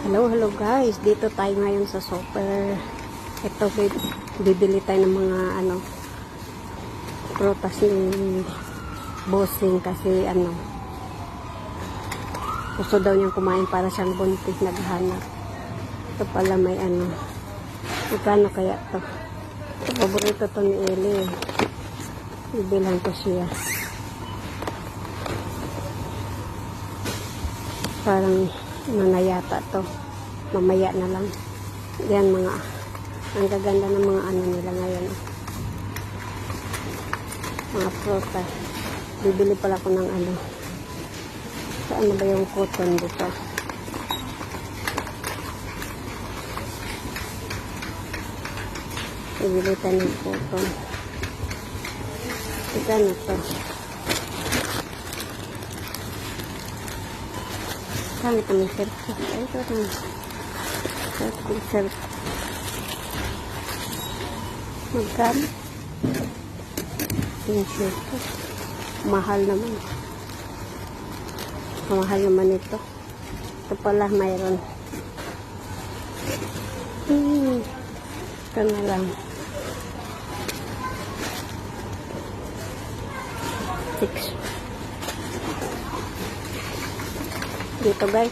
Hello guys, dito tayo ngayon sa super. Ito, bibili tayo ng mga prutas ni bossing kasi gusto daw niyang kumain para siyang buntis, naghanap. Ito pala may magkano kaya to? Ito, paborito to ni Eli. Bibilan ko siya. Parang nanayata to. Mamaya na lang. Yan ang gaganda ng mga nila ngayon. Mga prutas. Bibili pala ko ng saan na ba yung cotton dito? Bibili tayo ng cotton. Ito na to. Kami kami circle. Ito na. Circle. Magkano? Ito. Mahal naman. Mahal naman ito. Ito pala mayroon. Ito na lang. 6. Dito guys.